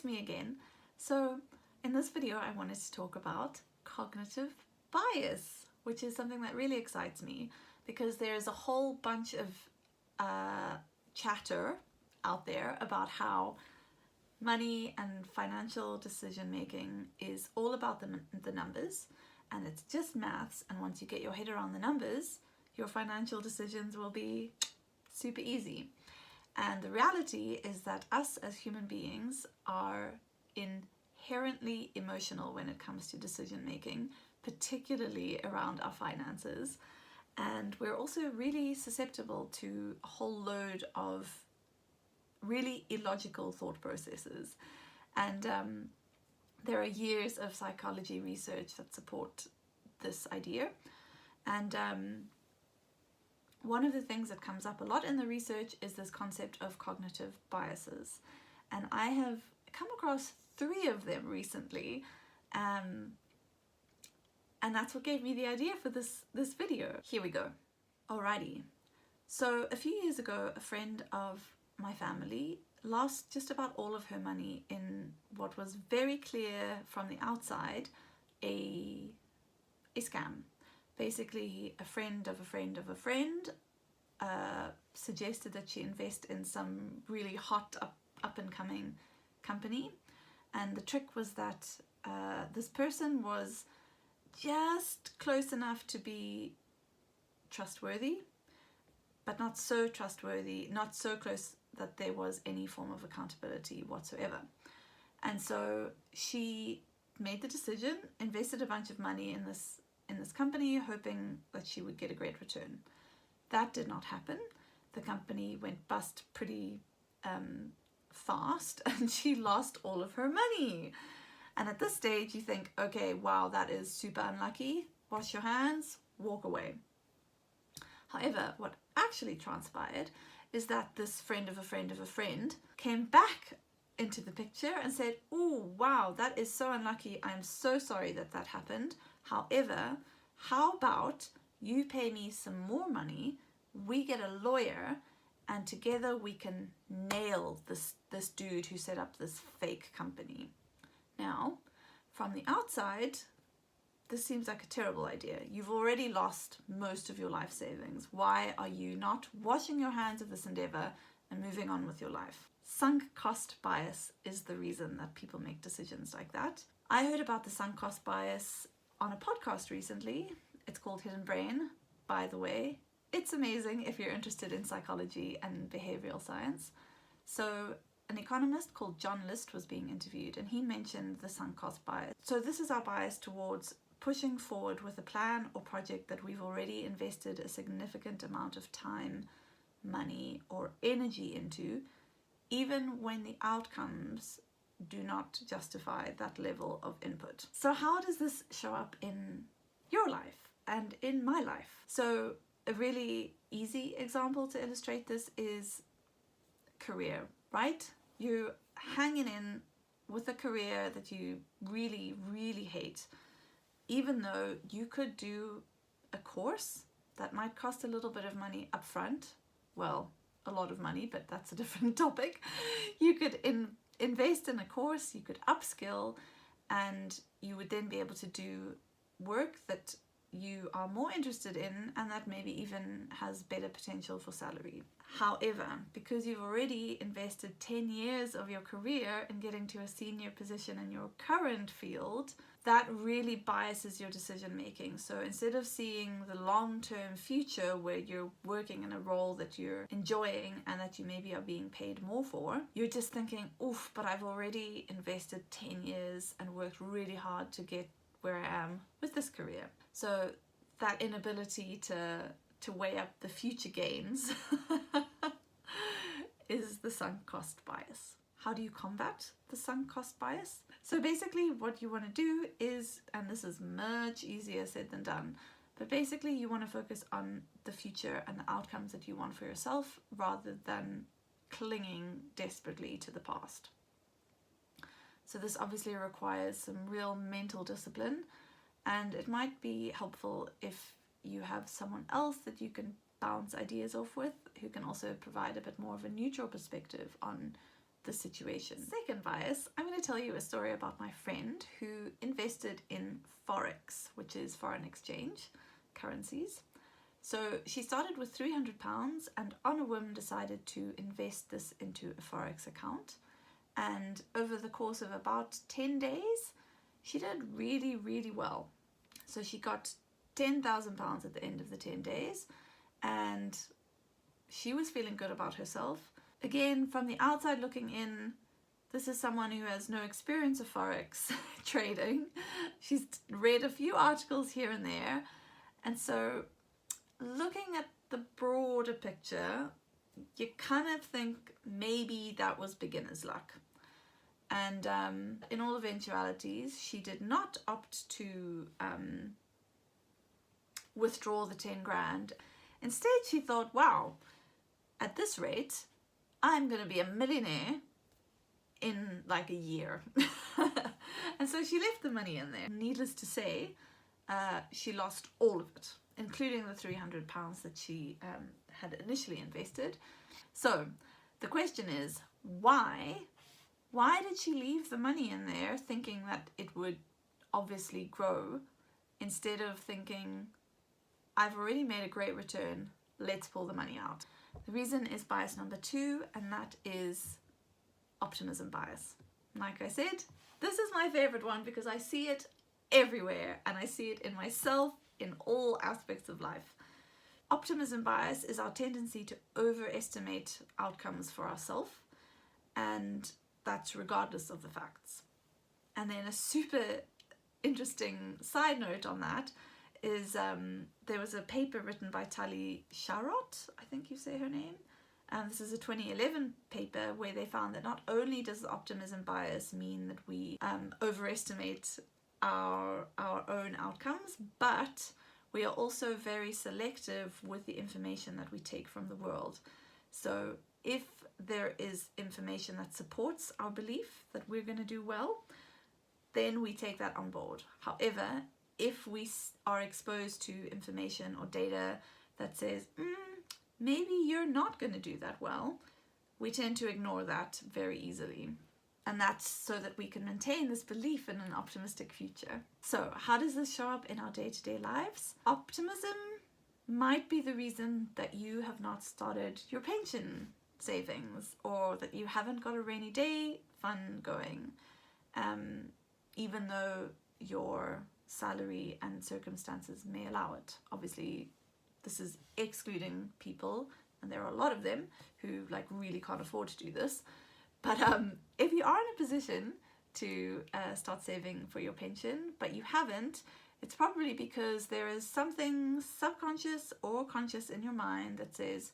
it's me again. So in this video I wanted to talk about cognitive bias, which is something that really excites me because there's a whole bunch of chatter out there about how money and financial decision making is all about the numbers, and it's just maths, and once you get your head around the numbers, your financial decisions will be super easy. And the reality is that us as human beings are inherently emotional when it comes to decision making, particularly around our finances. And we're also really susceptible to a whole load of really illogical thought processes. And there are years of psychology research that support this idea. And one of the things that comes up a lot in the research is this concept of cognitive biases. And I have come across 3 of them recently. And that's what gave me the idea for this video. Here we go. Alrighty. So a few years ago, a friend of my family lost just about all of her money in what was very clear from the outside, a scam. Basically, a friend of a friend of a friend suggested that she invest in some really hot up and coming company, and the trick was that this person was just close enough to be trustworthy, but not so trustworthy, not so close that there was any form of accountability whatsoever. And so she made the decision, invested a bunch of money in this company, hoping that she would get a great return. That did not happen. The company went bust pretty fast, and she lost all of her money. And at this stage you think, okay, wow, that is super unlucky. Wash your hands, walk away. However, what actually transpired is that this friend of a friend of a friend came back into the picture and said, oh, wow, that is so unlucky. I'm so sorry that that happened. However, how about you pay me some more money, we get a lawyer, and together we can nail this dude who set up this fake company. Now, from the outside, this seems like a terrible idea. You've already lost most of your life savings. Why are you not washing your hands of this endeavor and moving on with your life? Sunk cost bias is the reason that people make decisions like that. I heard about the sunk cost bias on a podcast recently. It's called Hidden Brain, by the way. It's amazing if you're interested in psychology and behavioral science. So an economist called John List was being interviewed, and he mentioned the sunk cost bias. So this is our bias towards pushing forward with a plan or project that we've already invested a significant amount of time, money, or energy into, even when the outcomes do not justify that level of input. So how does this show up in your life and in my life? So a really easy example to illustrate this is career, right? You're hanging in with a career that you really, really hate, even though you could do a course that might cost a little bit of money up front. Well, a lot of money, but that's a different topic. You could invest in a course, you could upskill, and you would then be able to do work that you are more interested in and that maybe even has better potential for salary. However, because you've already invested 10 years of your career in getting to a senior position in your current field, that really biases your decision making. So instead of seeing the long-term future where you're working in a role that you're enjoying and that you maybe are being paid more for, you're just thinking, oof, but I've already invested 10 years and worked really hard to get where I am with this career. So that inability to weigh up the future gains is the sunk cost bias. How do you combat the sunk cost bias? So basically what you want to do is, and this is much easier said than done, but basically you want to focus on the future and the outcomes that you want for yourself rather than clinging desperately to the past. So this obviously requires some real mental discipline, and it might be helpful if you have someone else that you can bounce ideas off with, who can also provide a bit more of a neutral perspective on the situation. Second bias, I'm going to tell you a story about my friend who invested in Forex, which is foreign exchange currencies. So she started with £300 and on a whim decided to invest this into a Forex account. And over the course of about 10 days, she did really, really well. So she got £10,000 at the end of the 10 days and she was feeling good about herself. Again, from the outside looking in, this is someone who has no experience of Forex trading. She's read a few articles here and there. And so looking at the broader picture, you kind of think maybe that was beginner's luck. And in all eventualities, she did not opt to withdraw the 10 grand. Instead, she thought, wow, at this rate, I'm going to be a millionaire in like a year. And so she left the money in there. Needless to say, she lost all of it, including the £300 that she had initially invested. So the question is, why did she leave the money in there thinking that it would obviously grow, instead of thinking, I've already made a great return, let's pull the money out? The reason is bias number 2, and that is optimism bias. Like I said, this is my favorite one because I see it everywhere and I see it in myself in all aspects of life. Optimism bias is our tendency to overestimate outcomes for ourselves, and that's regardless of the facts. And then a super interesting side note on that is there was a paper written by Tali Sharot, I think you say her name. This is a 2011 paper where they found that not only does the optimism bias mean that we overestimate our own outcomes, but we are also very selective with the information that we take from the world. So if there is information that supports our belief that we're going to do well, then we take that on board. However, if we are exposed to information or data that says, maybe you're not going to do that well, we tend to ignore that very easily. And that's so that we can maintain this belief in an optimistic future. So how does this show up in our day-to-day lives? Optimism might be the reason that you have not started your pension savings, or that you haven't got a rainy day fund going, even though your salary and circumstances may allow it. Obviously, this is excluding people, and there are a lot of them who like really can't afford to do this. But if you are in a position to start saving for your pension, but you haven't, it's probably because there is something subconscious or conscious in your mind that says,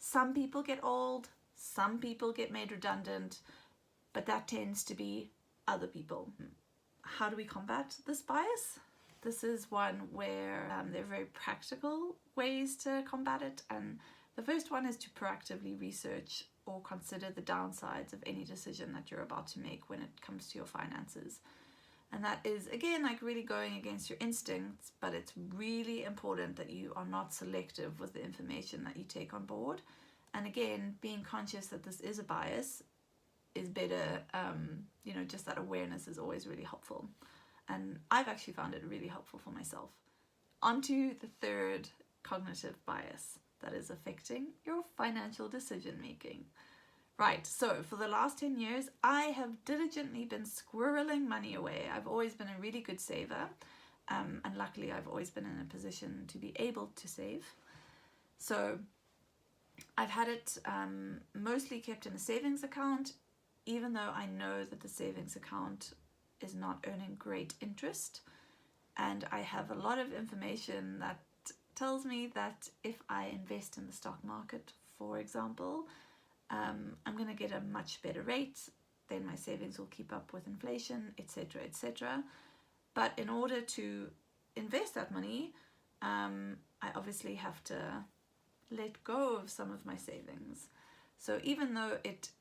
some people get old, some people get made redundant, but that tends to be other people. How do we combat this bias? This is one where there are very practical ways to combat it. And the first one is to proactively research or consider the downsides of any decision that you're about to make when it comes to your finances. And that is, again, like really going against your instincts, but it's really important that you are not selective with the information that you take on board. And again, being conscious that this is a bias is better, just that awareness is always really helpful. And I've actually found it really helpful for myself. Onto the third cognitive bias that is affecting your financial decision making. Right, so for the last 10 years, I have diligently been squirreling money away. I've always been a really good saver, and luckily I've always been in a position to be able to save. So I've had it mostly kept in a savings account, even though I know that the savings account is not earning great interest. And I have a lot of information that tells me that if I invest in the stock market, for example, I'm going to get a much better rate, then my savings will keep up with inflation, etc., etc. But in order to invest that money, I obviously have to let go of some of my savings. So even though it,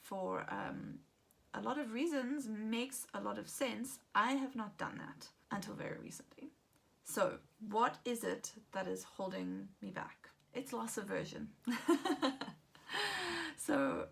for a lot of reasons, makes a lot of sense, I have not done that until very recently. So what is it that is holding me back? It's loss aversion. So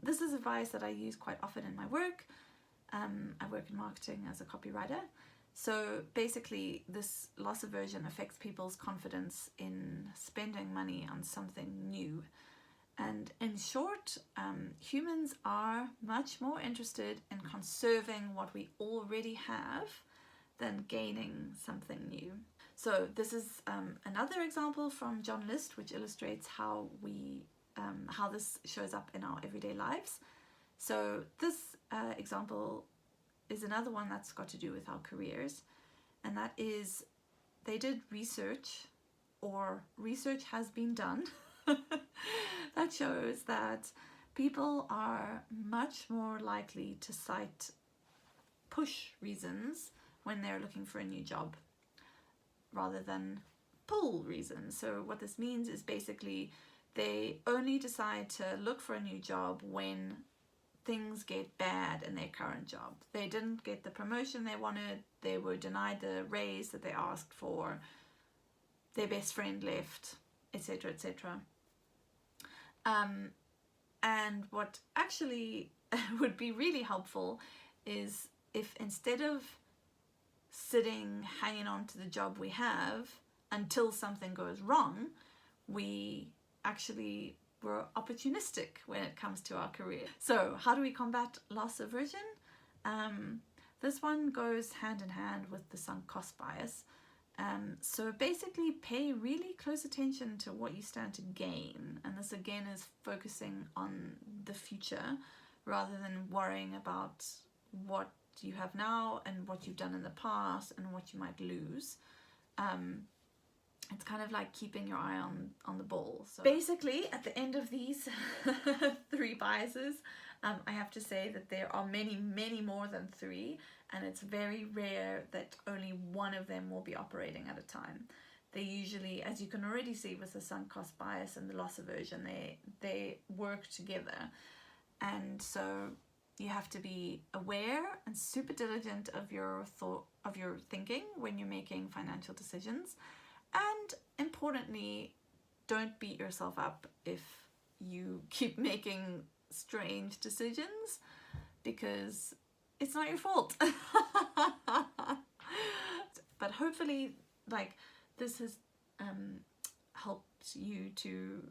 this is advice that I use quite often in my work. I work in marketing as a copywriter. So basically this loss aversion affects people's confidence in spending money on something new. And in short, humans are much more interested in conserving what we already have than gaining something new. So this is another example from John List, which illustrates how this shows up in our everyday lives. So this example is another one that's got to do with our careers, and that is they did research, or research has been done, that shows that people are much more likely to cite push reasons when they're looking for a new job rather than pull reasons. So what this means is basically they only decide to look for a new job when things get bad in their current job. They didn't get the promotion they wanted, they were denied the raise that they asked for, their best friend left, etc., etc. And what actually would be really helpful is if instead of sitting hanging on to the job we have until something goes wrong, we actually were opportunistic when it comes to our career. So how do we combat loss aversion? This one goes hand in hand with the sunk cost bias. So basically pay really close attention to what you stand to gain, and this again is focusing on the future rather than worrying about what you have now and what you've done in the past and what you might lose. It's kind of like keeping your eye on the ball. So basically at the end of these 3 biases, I have to say that there are many more than 3, and it's very rare that only one of them will be operating at a time. They usually, as you can already see with the sunk cost bias and the loss aversion, they work together. And so you have to be aware and super diligent of your thinking when you're making financial decisions. And importantly, don't beat yourself up if you keep making strange decisions, because it's not your fault. But hopefully, like, this has helped you to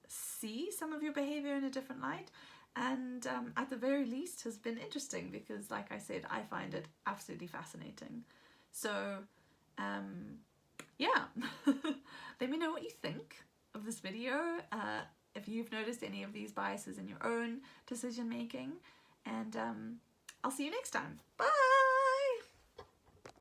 see some of your behavior in a different light, and at the very least has been interesting, because like I said, I find it absolutely fascinating. So yeah, let me know what you think of this video, if you've noticed any of these biases in your own decision making, and I'll see you next time. Bye!